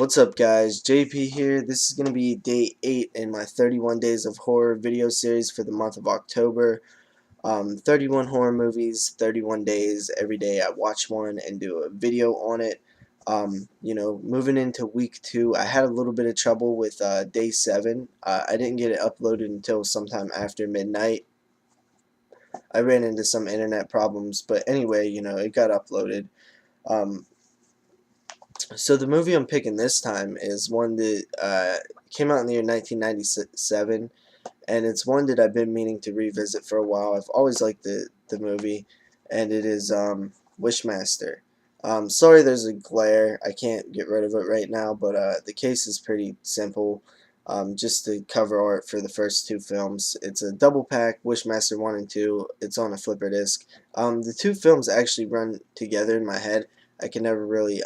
What's up, guys? JP here. This is going to be day 8 in my 31 Days of Horror video series for the month of October. 31 horror movies, 31 days. Every day I watch one and do a video on it. Moving into week 2, I had a little bit of trouble with day 7. I didn't get it uploaded until sometime after midnight. I ran into some internet problems, but anyway, it got uploaded. So the movie I'm picking this time is one that came out in the year 1997, and it's one that I've been meaning to revisit for a while. I've always liked the movie, and it is Wishmaster. Sorry there's a glare. I can't get rid of it right now, but the case is pretty simple. Just the cover art for the first 2 films. It's a double pack, Wishmaster 1 and 2. It's on a flipper disc. The 2 films actually run together in my head. I can never really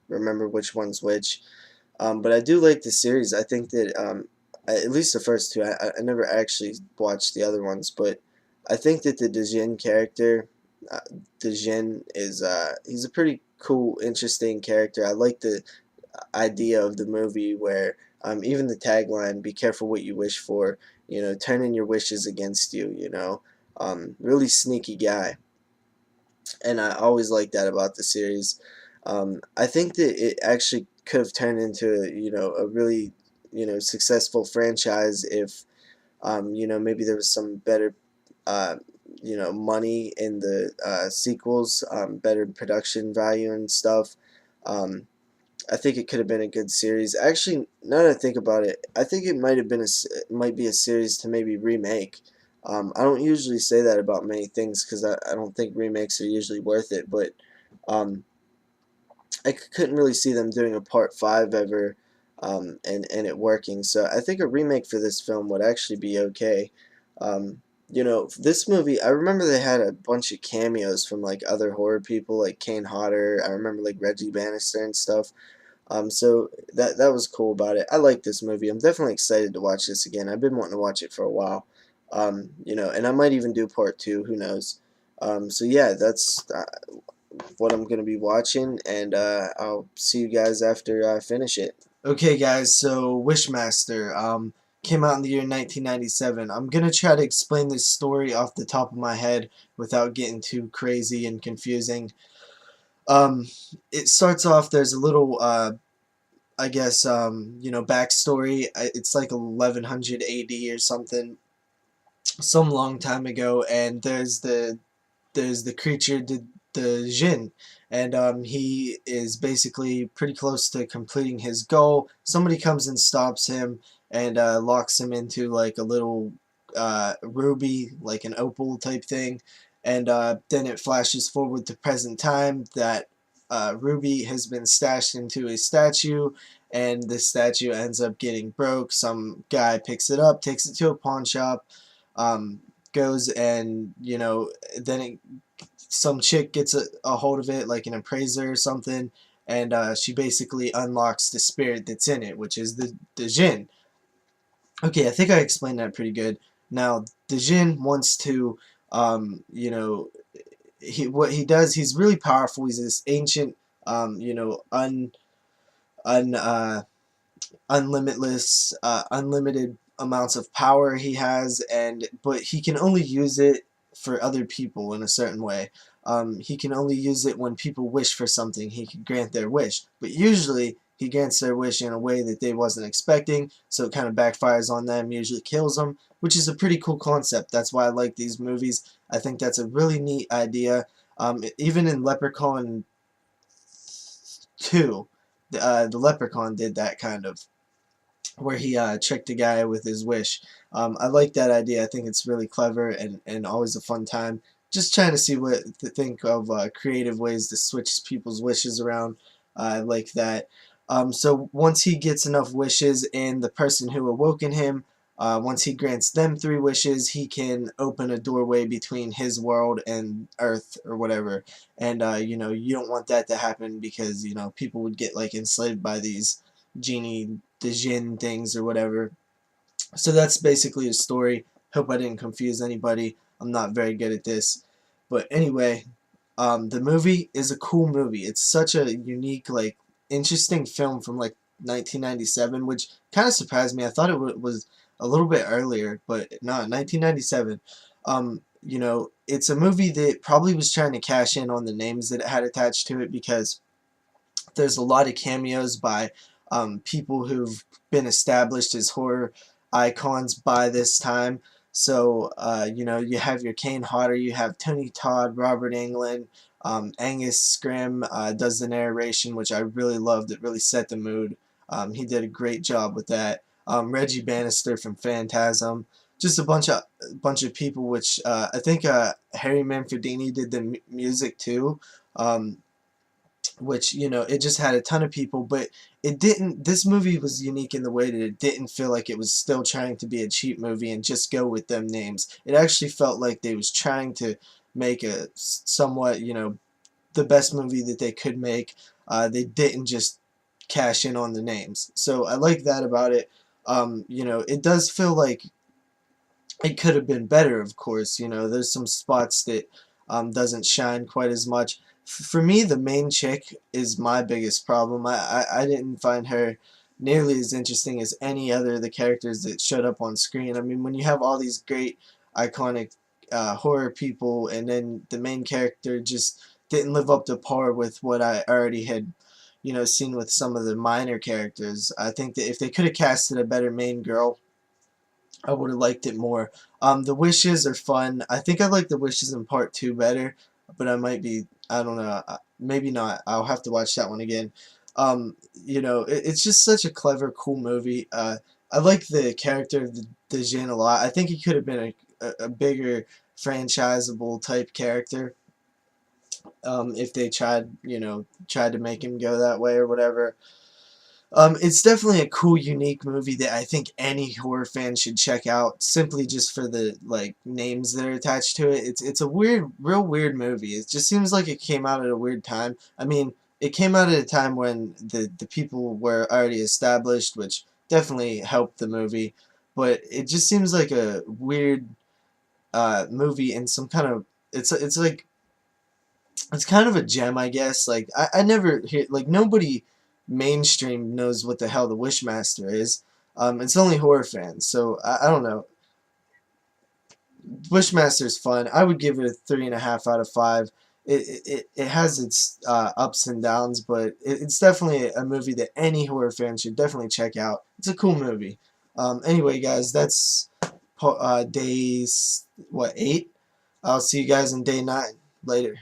remember which one's which. But I do like the series. I think that at least the first 2. I never actually watched the other ones, but I think that the djinn character, djinn is he's a pretty cool, interesting character. I like the idea of the movie where even the tagline, "Be careful what you wish for," turning your wishes against you. Really sneaky guy, and I always like that about the series. I think that it actually could have turned into a really successful franchise if maybe there was some better money in the sequels, better production value and stuff. I think it could have been a good series. Actually, now that I think about it, I think it might have been might be a series to maybe remake. I don't usually say that about many things because I don't think remakes are usually worth it, but um, I couldn't really see them doing a part 5 ever, and it working. So I think a remake for this film would actually be okay. This movie, I remember they had a bunch of cameos from like other horror people, like Kane Hodder. I remember like Reggie Bannister and stuff. So that was cool about it. I like this movie. I'm definitely excited to watch this again. I've been wanting to watch it for a while. And I might even do part 2. Who knows? So yeah, that's what I'm going to be watching, and I'll see you guys after I finish it. Okay, guys, so Wishmaster came out in the year 1997. I'm going to try to explain this story off the top of my head without getting too crazy and confusing. It starts off, there's a little, I guess, backstory. It's like 1100 AD or something, some long time ago, and there's the creature, the djinn, and he is basically pretty close to completing his goal. Somebody comes and stops him and locks him into like a little ruby, like an opal type thing, and then it flashes forward to present time that ruby has been stashed into a statue, and the statue ends up getting broke. Some guy picks it up, takes it to a pawn shop, goes and then some chick gets a hold of it, like an appraiser or something, and she basically unlocks the spirit that's in it, which is the djinn. Okay, I think I explained that pretty good. Now, the djinn wants to, what he does, he's really powerful. He's this ancient, un unlimitless, unlimited amounts of power he has, but he can only use it for other people in a certain way. He can only use it when people wish for something. He can grant their wish, but usually he grants their wish in a way that they wasn't expecting, so it kind of backfires on them, usually kills them, which is a pretty cool concept. That's why I like these movies. I think that's a really neat idea. Even in Leprechaun 2, the Leprechaun did that kind of, where he tricked a guy with his wish. I like that idea. I think it's really clever and always a fun time. Just trying to see what to think of creative ways to switch people's wishes around. I like that. So once he gets enough wishes and the person who awoken him, once he grants them 3 wishes, he can open a doorway between his world and Earth or whatever. And you don't want that to happen because people would get like enslaved by these genie, the djinn things or whatever. So that's basically the story. Hope I didn't confuse anybody. I'm not very good at this. But anyway, the movie is a cool movie. It's such a unique, like, interesting film from like 1997, which kind of surprised me. I thought it was a little bit earlier, but no, 1997. You know, it's a movie that probably was trying to cash in on the names that it had attached to it, because there's a lot of cameos by people who've been established as horror icons by this time. So, you know, you have your Kane Hodder, you have Tony Todd, Robert Englund, Angus Scrimm does the narration, which I really loved. It really set the mood. He did a great job with that. Reggie Bannister from Phantasm. Just a bunch of people, which I think Harry Manfredini did the music too. Which, you know, it just had a ton of people, but it didn't, this movie was unique in the way that it didn't feel like it was still trying to be a cheap movie and just go with them names. It actually felt like they was trying to make a somewhat, you know, the best movie that they could make. They didn't just cash in on the names, so I like that about it. You know, it does feel like it could have been better, of course. You know, there's some spots that doesn't shine quite as much. For me, the main chick is my biggest problem. I didn't find her nearly as interesting as any other of the characters that showed up on screen. I mean, when you have all these great, iconic horror people, and then the main character just didn't live up to par with what I already had, you know, seen with some of the minor characters. I think that if they could have casted a better main girl, I would have liked it more. The wishes are fun. I think I like the wishes in part 2 better, but I might be, I don't know, maybe not. I'll have to watch that one again. You know, it's just such a clever, cool movie. I like the character of the djinn a lot. I think he could have been a bigger franchisable type character, if they tried, you know, tried to make him go that way or whatever. It's definitely a cool, unique movie that I think any horror fan should check out, simply just for the like names that are attached to it. It's a weird, real weird movie. It just seems like it came out at a weird time. I mean, it came out at a time when the people were already established, which definitely helped the movie. But it just seems like a weird movie, and some kind of, it's like, it's kind of a gem, I guess. Like, I never hear, like, nobody mainstream knows what the hell the Wishmaster is. It's only horror fans, so I don't know. Wishmaster's fun. I would give it a 3.5 out of 5. It has its ups and downs, but it's definitely a movie that any horror fan should definitely check out. It's a cool movie. Anyway, guys, that's days, what, 8? I'll see you guys in day 9. Later.